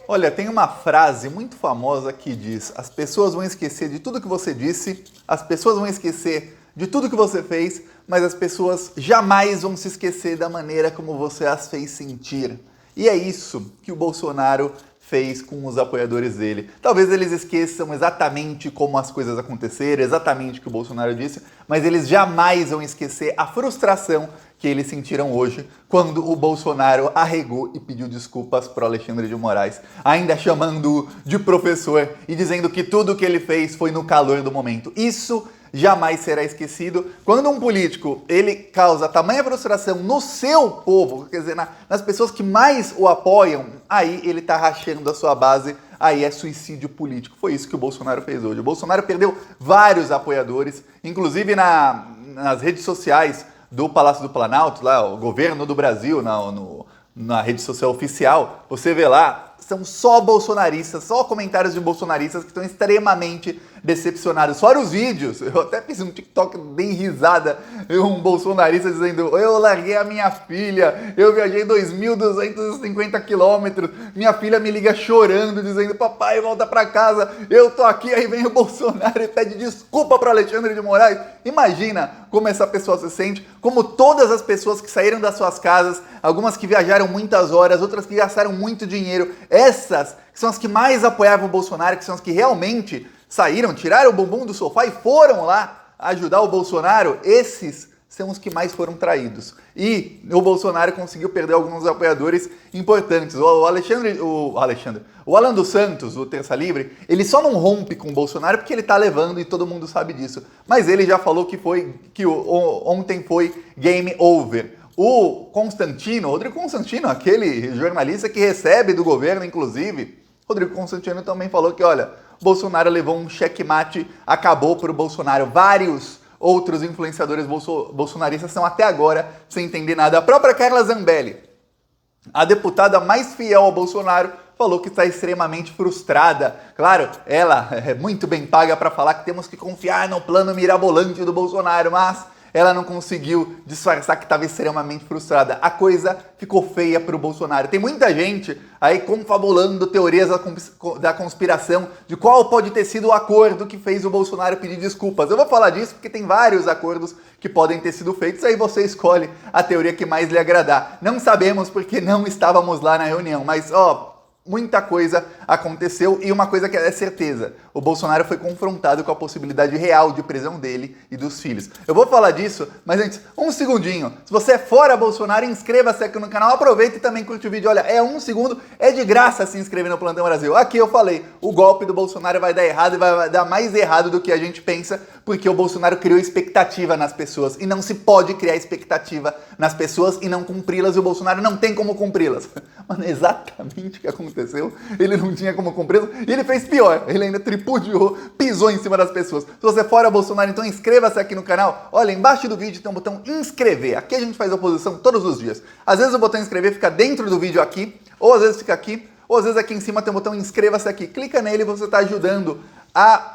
Olha, tem uma frase muito famosa que diz: as pessoas vão esquecer de tudo que você disse, as pessoas vão esquecer de tudo que você fez, mas as pessoas jamais vão se esquecer da maneira como você as fez sentir. E é isso que o Bolsonaro fez com os apoiadores dele. Talvez eles esqueçam exatamente como as coisas aconteceram, exatamente o que o Bolsonaro disse, mas eles jamais vão esquecer a frustração que eles sentiram hoje quando o Bolsonaro arregou e pediu desculpas para o Alexandre de Moraes, ainda chamando-o de professor e dizendo que tudo o que ele fez foi no calor do momento. Isso jamais será esquecido. Quando um político ele causa tamanha frustração no seu povo, quer dizer, nas pessoas que mais o apoiam, aí ele está rachando a sua base, aí é suicídio político. Foi isso que o Bolsonaro fez hoje. O Bolsonaro perdeu vários apoiadores, inclusive nas redes sociais do Palácio do Planalto, lá, o governo do Brasil, na rede social oficial, você vê lá, são só bolsonaristas, só comentários de bolsonaristas que estão extremamente decepcionados. Fora os vídeos, eu até fiz um TikTok, dei risada, um bolsonarista dizendo: eu larguei a minha filha, eu viajei 2.250 quilômetros, minha filha me liga chorando, dizendo: papai, volta pra casa, eu tô aqui. Aí vem o Bolsonaro e pede desculpa para Alexandre de Moraes. Imagina como essa pessoa se sente, como todas as pessoas que saíram das suas casas, algumas que viajaram muitas horas, outras que gastaram muito dinheiro, essas que são as que mais apoiavam o Bolsonaro, que são as que realmente saíram, tiraram o bumbum do sofá e foram lá ajudar o Bolsonaro, esses são os que mais foram traídos. E o Bolsonaro conseguiu perder alguns apoiadores importantes. O Alan dos Santos, o Terça Livre, ele só não rompe com o Bolsonaro porque ele tá levando e todo mundo sabe disso. Mas ele já falou que ontem foi game over. O Rodrigo Constantino, aquele jornalista que recebe do governo, inclusive, Rodrigo Constantino também falou que, olha, Bolsonaro levou um checkmate, acabou para o Bolsonaro. Vários outros influenciadores bolsonaristas estão até agora sem entender nada. A própria Carla Zambelli, a deputada mais fiel ao Bolsonaro, falou que está extremamente frustrada. Claro, ela é muito bem paga para falar que temos que confiar no plano mirabolante do Bolsonaro, mas ela não conseguiu disfarçar que estava extremamente frustrada. A coisa ficou feia para o Bolsonaro. Tem muita gente aí confabulando teorias da conspiração de qual pode ter sido o acordo que fez o Bolsonaro pedir desculpas. Eu vou falar disso porque tem vários acordos que podem ter sido feitos, aí você escolhe a teoria que mais lhe agradar. Não sabemos porque não estávamos lá na reunião, mas muita coisa aconteceu e uma coisa que é certeza: o Bolsonaro foi confrontado com a possibilidade real de prisão dele e dos filhos. Eu vou falar disso, mas antes, um segundinho. Se você é fora Bolsonaro, inscreva-se aqui no canal, aproveita e também curte o vídeo. Olha, é um segundo, é de graça se inscrever no Plantão Brasil. Aqui eu falei, o golpe do Bolsonaro vai dar errado e vai dar mais errado do que a gente pensa, porque o Bolsonaro criou expectativa nas pessoas e não se pode criar expectativa nas pessoas e não cumpri-las, e o Bolsonaro não tem como cumpri-las. Mano, é exatamente o que aconteceu. Ele não tinha como cumpri-las e ele fez pior, ele ainda tripudiou, pisou em cima das pessoas. Se você é fora Bolsonaro, então inscreva-se aqui no canal. Olha, embaixo do vídeo tem um botão inscrever. Aqui a gente faz oposição todos os dias. Às vezes o botão inscrever fica dentro do vídeo aqui, ou às vezes fica aqui, ou às vezes aqui em cima tem um botão inscreva-se aqui. Clica nele e você está ajudando a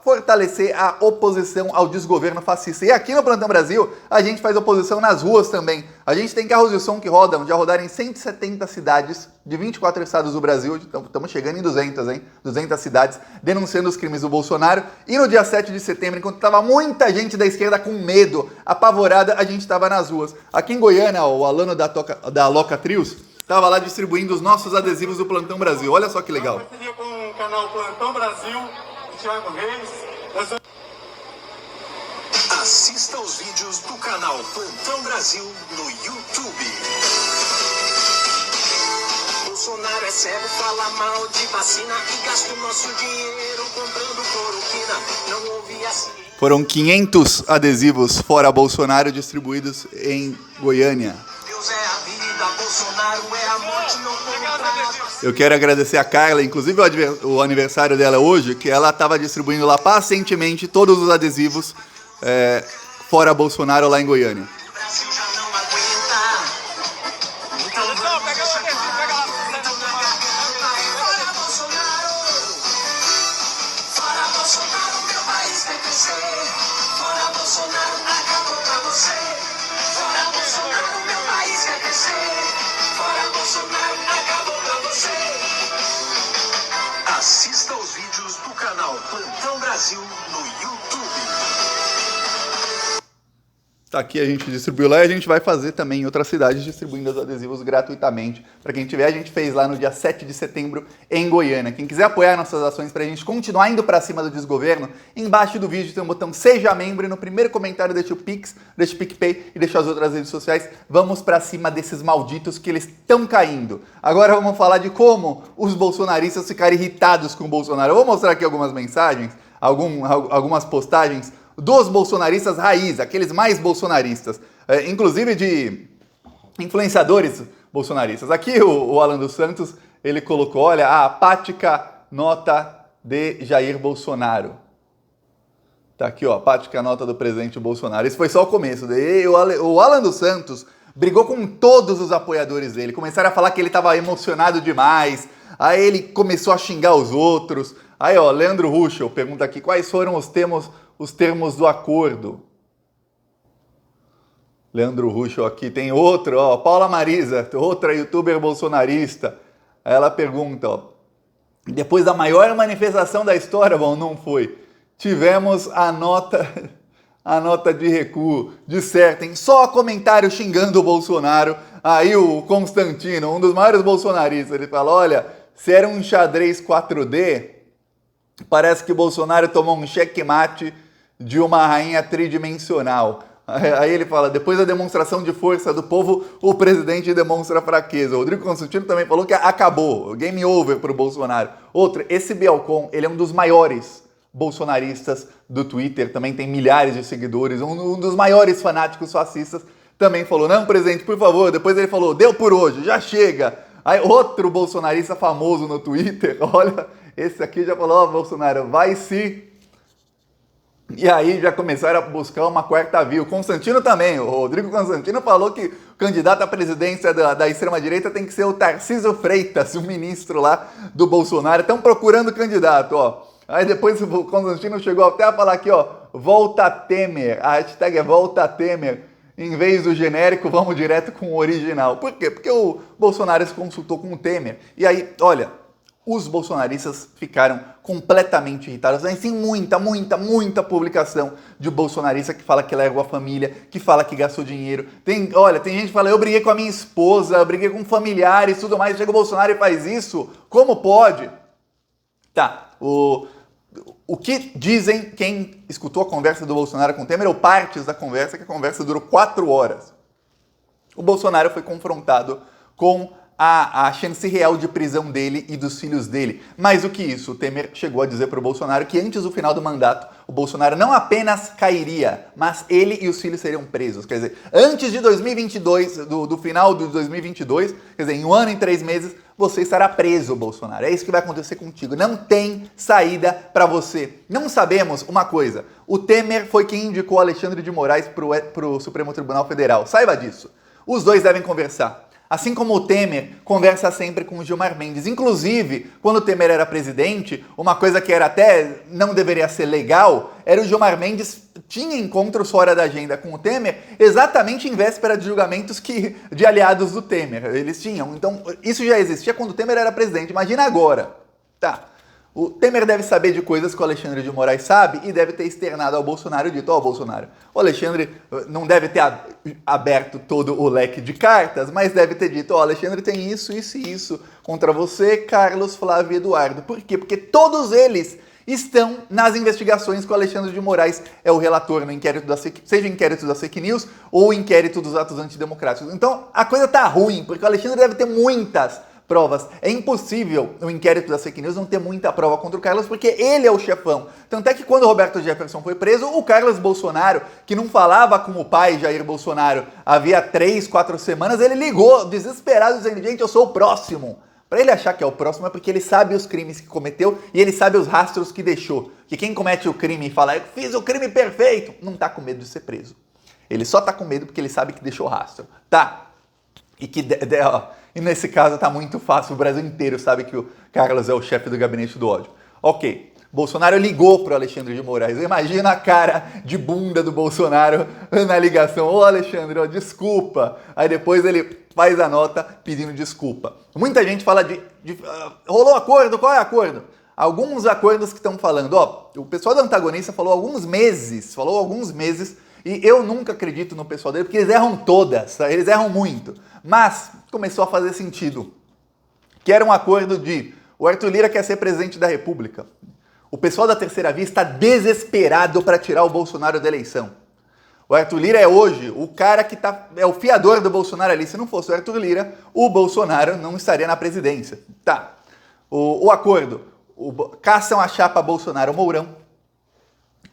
fortalecer a oposição ao desgoverno fascista. E aqui no Plantão Brasil, a gente faz oposição nas ruas também. A gente tem carros de som que rodam, já rodaram em 170 cidades de 24 estados do Brasil. Estamos chegando em 200, hein? 200 cidades, denunciando os crimes do Bolsonaro. E no dia 7 de setembro, enquanto estava muita gente da esquerda com medo, apavorada, a gente estava nas ruas. Aqui em Goiânia, o Alano da Loca Trios estava lá distribuindo os nossos adesivos do Plantão Brasil. Olha só que legal. Eu parceria com o canal Plantão Brasil, Thiago Reis. Assista os vídeos do canal Plantão Brasil no YouTube. Bolsonaro é cego, fala mal de vacina e gasta o nosso dinheiro comprando cloroquina. Não ouvi assim. Foram 500 adesivos fora Bolsonaro distribuídos em Goiânia. Deus é a vida, Bolsonaro é a morte, não contrata. Eu quero agradecer a Carla, inclusive o aniversário dela hoje, que ela estava distribuindo lá pacientemente todos os adesivos fora Bolsonaro lá em Goiânia. O Brasil já não aguenta. Então vamos deixar fora Bolsonaro. Fora Bolsonaro, meu país vai crescer. Fora Bolsonaro, acabou pra você. Fora Bolsonaro, meu país vai crescer. Fora Bolsonaro, acabou pra você. Brasil no YouTube. Tá aqui, a gente distribuiu lá e a gente vai fazer também em outras cidades distribuindo os adesivos gratuitamente. Para quem tiver, a gente fez lá no dia 7 de setembro em Goiânia. Quem quiser apoiar nossas ações para a gente continuar indo para cima do desgoverno, embaixo do vídeo tem um botão Seja Membro e no primeiro comentário deixa o Pix, deixa o PicPay e deixa as outras redes sociais. Vamos para cima desses malditos que eles estão caindo. Agora vamos falar de como os bolsonaristas ficaram irritados com o Bolsonaro. Eu vou mostrar aqui algumas mensagens, algumas postagens dos bolsonaristas raiz, aqueles mais bolsonaristas, inclusive de influenciadores bolsonaristas. Aqui o Alan dos Santos, ele colocou, olha, a apática nota de Jair Bolsonaro. Tá aqui, ó, a apática nota do presidente Bolsonaro. Isso foi só o começo. Daí o Alan dos Santos brigou com todos os apoiadores dele. Começaram a falar que ele estava emocionado demais. Aí ele começou a xingar os outros. Aí, ó, Leandro Ruschel pergunta aqui, quais foram os termos do acordo? Leandro Ruschel aqui, tem outro, ó, Paula Marisa, outra youtuber bolsonarista. Aí ela pergunta, ó, depois da maior manifestação da história, bom, não foi, tivemos a nota de recuo, dissertem, só comentário xingando o Bolsonaro. Aí o Constantino, um dos maiores bolsonaristas, ele fala, olha, se era um xadrez 4D, parece que o Bolsonaro tomou um checkmate de uma rainha tridimensional. Aí ele fala, depois da demonstração de força do povo, o presidente demonstra fraqueza. O Rodrigo Constantino também falou que acabou, game over para o Bolsonaro. Outro, esse Bielcon, ele é um dos maiores bolsonaristas do Twitter, também tem milhares de seguidores, um dos maiores fanáticos fascistas, também falou, não, presidente, por favor. Depois ele falou, deu por hoje, já chega. Aí outro bolsonarista famoso no Twitter, olha, esse aqui já falou, ó, Bolsonaro, vai se... E aí já começaram a buscar uma quarta via. O Constantino também, o Rodrigo Constantino falou que o candidato à presidência da extrema-direita tem que ser o Tarcísio Freitas, o ministro lá do Bolsonaro. Estão procurando candidato, ó. Aí depois o Constantino chegou até a falar aqui, ó, volta Temer, a hashtag é volta Temer. Em vez do genérico, vamos direto com o original. Por quê? Porque o Bolsonaro se consultou com o Temer. E aí, olha, os bolsonaristas ficaram completamente irritados. Tem muita publicação de bolsonarista que fala que largou a família, que fala que gastou dinheiro. Tem gente que fala, eu briguei com a minha esposa, eu briguei com familiares e tudo mais. Chega o Bolsonaro e faz isso? Como pode? Tá, o que dizem quem escutou a conversa do Bolsonaro com o Temer, ou partes da conversa, que a conversa durou 4 horas. O Bolsonaro foi confrontado com a chance real de prisão dele e dos filhos dele. Mais do que isso, o Temer chegou a dizer para o Bolsonaro que antes do final do mandato, o Bolsonaro não apenas cairia, mas ele e os filhos seriam presos. Quer dizer, antes de 2022, do final de 2022, quer dizer, em 1 ano e 3 meses, você estará preso, Bolsonaro. É isso que vai acontecer contigo. Não tem saída para você. Não sabemos uma coisa. O Temer foi quem indicou Alexandre de Moraes para o Supremo Tribunal Federal. Saiba disso. Os dois devem conversar. Assim como o Temer conversa sempre com o Gilmar Mendes. Inclusive, quando o Temer era presidente, uma coisa que era até não deveria ser legal, era o Gilmar Mendes tinha encontros fora da agenda com o Temer, exatamente em véspera de julgamentos de aliados do Temer. Eles tinham. Então, isso já existia quando o Temer era presidente. Imagina agora. Tá. O Temer deve saber de coisas que o Alexandre de Moraes sabe e deve ter externado ao Bolsonaro e dito, ó, Bolsonaro, o Alexandre não deve ter aberto todo o leque de cartas, mas deve ter dito, ó, Alexandre tem isso e isso contra você, Carlos, Flávio e Eduardo. Por quê? Porque todos eles estão nas investigações que o Alexandre de Moraes é o relator no inquérito seja inquérito da fake news ou inquérito dos atos antidemocráticos. Então, a coisa tá ruim, porque o Alexandre deve ter muitas provas. É impossível o inquérito da fake news não ter muita prova contra o Carlos, porque ele é o chefão. Tanto é que quando o Roberto Jefferson foi preso, o Carlos Bolsonaro, que não falava com o pai Jair Bolsonaro havia 3, 4 semanas, ele ligou desesperado dizendo, gente, eu sou o próximo. Para ele achar que é o próximo é porque ele sabe os crimes que cometeu e ele sabe os rastros que deixou. Que quem comete o crime e fala, eu fiz o crime perfeito, não tá com medo de ser preso. Ele só tá com medo porque ele sabe que deixou rastro. Tá. E nesse caso tá muito fácil, o Brasil inteiro sabe que o Carlos é o chefe do gabinete do ódio. Ok, Bolsonaro ligou pro Alexandre de Moraes. Imagina a cara de bunda do Bolsonaro na ligação. Ô Alexandre, ó, desculpa. Aí depois ele faz a nota pedindo desculpa. Muita gente fala rolou acordo, qual é o acordo? alguns acordos que estão falando, ó, o pessoal do antagonista falou alguns meses, e eu nunca acredito no pessoal dele, porque eles erram todas, tá? Eles erram muito. Mas começou a fazer sentido, que era um acordo de o Arthur Lira quer ser presidente da República. O pessoal da terceira via está desesperado para tirar o Bolsonaro da eleição. O Arthur Lira é hoje o cara que é o fiador do Bolsonaro ali. Se não fosse o Arthur Lira, o Bolsonaro não estaria na presidência. Tá. O acordo. Caçam a chapa Bolsonaro-Mourão.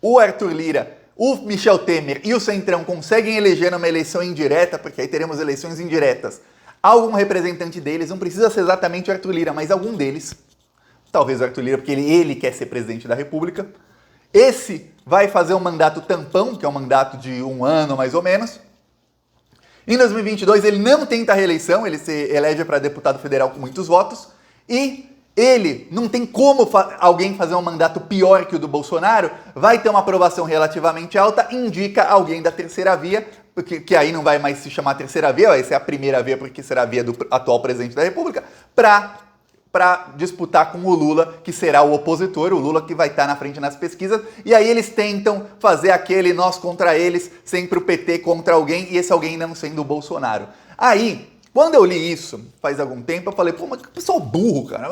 O Arthur Lira, o Michel Temer e o Centrão conseguem eleger numa eleição indireta, porque aí teremos eleições indiretas, algum representante deles, não precisa ser exatamente o Arthur Lira, mas algum deles, talvez o Arthur Lira, porque ele quer ser presidente da República. Esse vai fazer um mandato tampão, que é um mandato de 1 ano mais ou menos. Em 2022 ele não tenta a reeleição, ele se elege para deputado federal com muitos votos, e ele não tem como alguém fazer um mandato pior que o do Bolsonaro, vai ter uma aprovação relativamente alta, indica alguém da terceira via, que aí não vai mais se chamar terceira via, vai ser a primeira via, porque será a via do atual presidente da República, para disputar com o Lula, que será o opositor, o Lula que vai estar na frente nas pesquisas, e aí eles tentam fazer aquele nós contra eles, sempre o PT contra alguém, e esse alguém não sendo o Bolsonaro. Aí, quando eu li isso, faz algum tempo, eu falei, pô, mas que pessoal burro, cara,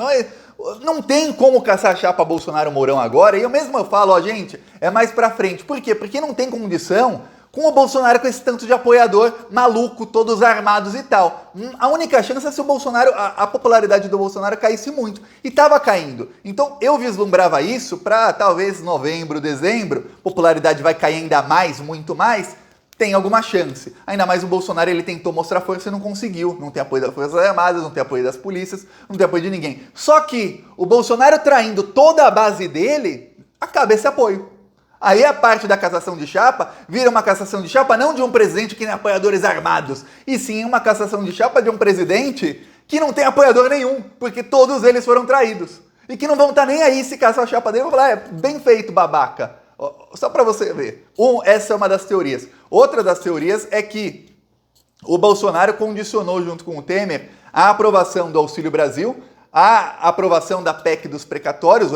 não tem como caçar a chapa Bolsonaro-Mourão agora, e eu mesmo falo, ó, gente, é mais pra frente. Por quê? Porque não tem condição com o Bolsonaro com esse tanto de apoiador maluco, todos armados e tal. A única chance é se o Bolsonaro, a popularidade do Bolsonaro caísse muito. E estava caindo. Então eu vislumbrava isso para talvez novembro, dezembro, popularidade vai cair ainda mais, muito mais, tem alguma chance. Ainda mais o Bolsonaro, ele tentou mostrar força e não conseguiu. Não tem apoio das Forças Armadas, não tem apoio das polícias, não tem apoio de ninguém. Só que o Bolsonaro traindo toda a base dele, acaba esse apoio. Aí a parte da cassação de chapa vira uma cassação de chapa não de um presidente que tem apoiadores armados, e sim uma cassação de chapa de um presidente que não tem apoiador nenhum, porque todos eles foram traídos. E que não vão estar nem aí se caçar a chapa dele, vão falar, é bem feito, babaca. Só para você ver. Essa é uma das teorias. Outra das teorias é que o Bolsonaro condicionou junto com o Temer a aprovação do Auxílio Brasil, a aprovação da PEC dos precatórios.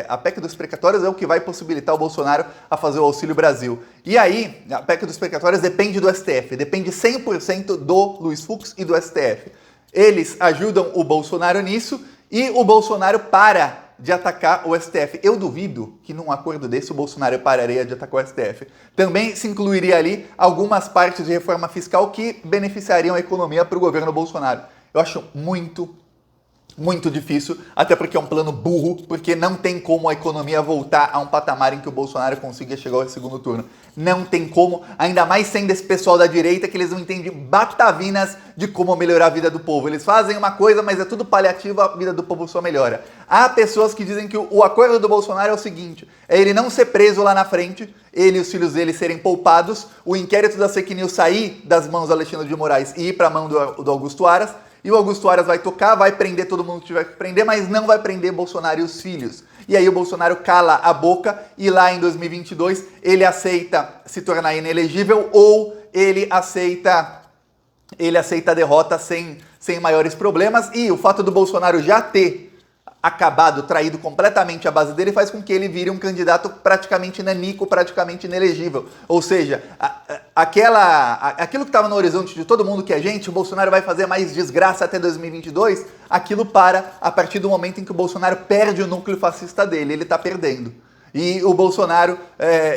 A PEC dos precatórios é o que vai possibilitar o Bolsonaro a fazer o Auxílio Brasil. E aí, a PEC dos precatórios depende do STF, depende 100% do Luiz Fux e do STF. Eles ajudam o Bolsonaro nisso e o Bolsonaro para de atacar o STF. Eu duvido que num acordo desse o Bolsonaro pararia de atacar o STF. Também se incluiria ali algumas partes de reforma fiscal que beneficiariam a economia para o governo Bolsonaro. Eu acho muito difícil, até porque é um plano burro, porque não tem como a economia voltar a um patamar em que o Bolsonaro consiga chegar ao segundo turno. Não tem como, ainda mais sendo esse pessoal da direita que eles não entendem batavinas de como melhorar a vida do povo. Eles fazem uma coisa, mas é tudo paliativo, a vida do povo só melhora. Há pessoas que dizem que o acordo do Bolsonaro é o seguinte, é ele não ser preso lá na frente, ele e os filhos dele serem poupados, o inquérito da fake news sair das mãos do Alexandre de Moraes e ir para a mão do Augusto Aras, e o Augusto Aras vai tocar, vai prender todo mundo que tiver que prender, mas não vai prender Bolsonaro e os filhos. E aí o Bolsonaro cala a boca e lá em 2022 ele aceita se tornar inelegível ou ele aceita a derrota sem maiores problemas. E o fato do Bolsonaro já ter acabado, traído completamente a base dele, faz com que ele vire um candidato praticamente nanico, praticamente inelegível. Ou seja, aquilo que estava no horizonte de todo mundo, que é, gente, o Bolsonaro vai fazer mais desgraça até 2022, aquilo para a partir do momento em que o Bolsonaro perde o núcleo fascista dele, ele está perdendo. E o Bolsonaro,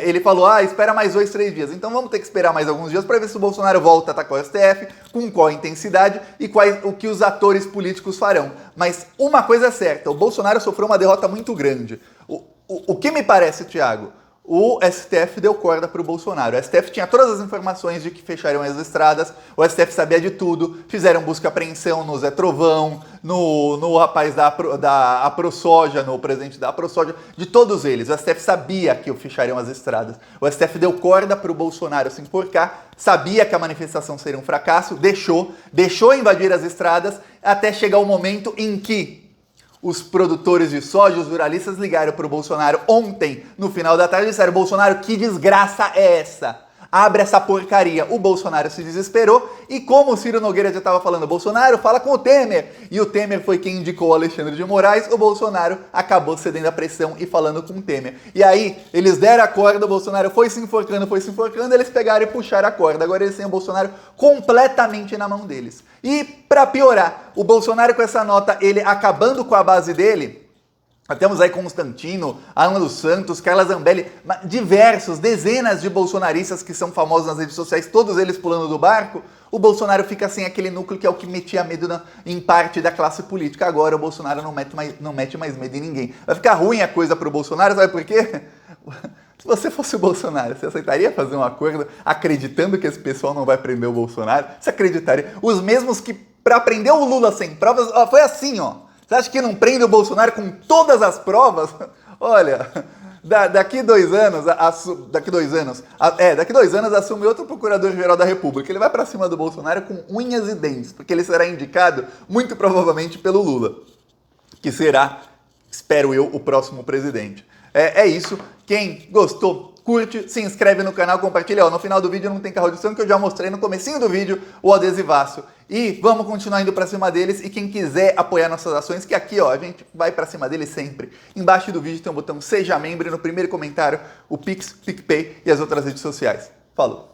ele falou, espera mais 2, 3 dias. Então vamos ter que esperar mais alguns dias para ver se o Bolsonaro volta a atacar o STF, com qual intensidade e o que os atores políticos farão. Mas uma coisa é certa, o Bolsonaro sofreu uma derrota muito grande. O que me parece, Thiago? O STF deu corda para o Bolsonaro. O STF tinha todas as informações de que fechariam as estradas, o STF sabia de tudo, fizeram busca e apreensão no Zé Trovão, no rapaz da AproSoja, no presidente da AproSoja, de todos eles. O STF sabia que fechariam as estradas. O STF deu corda para o Bolsonaro se enforcar, sabia que a manifestação seria um fracasso, deixou invadir as estradas, até chegar o momento em que os produtores de soja, os ruralistas, ligaram para o Bolsonaro ontem, no final da tarde, e disseram, Bolsonaro, que desgraça é essa? abre essa porcaria. O Bolsonaro se desesperou e como o Ciro Nogueira já estava falando, Bolsonaro fala com o Temer, e o Temer foi quem indicou o Alexandre de Moraes, o Bolsonaro acabou cedendo à pressão e falando com o Temer. E aí, eles deram a corda, o Bolsonaro foi se enforcando, eles pegaram e puxaram a corda. Agora eles têm o Bolsonaro completamente na mão deles. E, para piorar, o Bolsonaro com essa nota, ele acabando com a base dele. Temos aí Constantino, Alan dos Santos, Carla Zambelli, diversos, dezenas de bolsonaristas que são famosos nas redes sociais, todos eles pulando do barco. O Bolsonaro fica sem aquele núcleo que é o que metia medo em parte da classe política. Agora o Bolsonaro não mete mais medo em ninguém. Vai ficar ruim a coisa pro Bolsonaro, sabe por quê? Se você fosse o Bolsonaro, você aceitaria fazer um acordo acreditando que esse pessoal não vai prender o Bolsonaro? Você acreditaria? Os mesmos que, para prender o Lula sem provas, foi assim, ó. Você acha que não prende o Bolsonaro com todas as provas? Olha, daqui 2 anos assume outro procurador-geral da República. Ele vai para cima do Bolsonaro com unhas e dentes, porque ele será indicado muito provavelmente pelo Lula, que será, espero eu, o próximo presidente. É isso. Quem gostou, curte, se inscreve no canal, compartilha. No final do vídeo não tem carro de som, que eu já mostrei no comecinho do vídeo o adesivaço. E vamos continuar indo pra cima deles. E quem quiser apoiar nossas ações, que aqui, ó, a gente vai pra cima deles sempre. Embaixo do vídeo tem um botão Seja Membro e no primeiro comentário o Pix, PicPay e as outras redes sociais. Falou!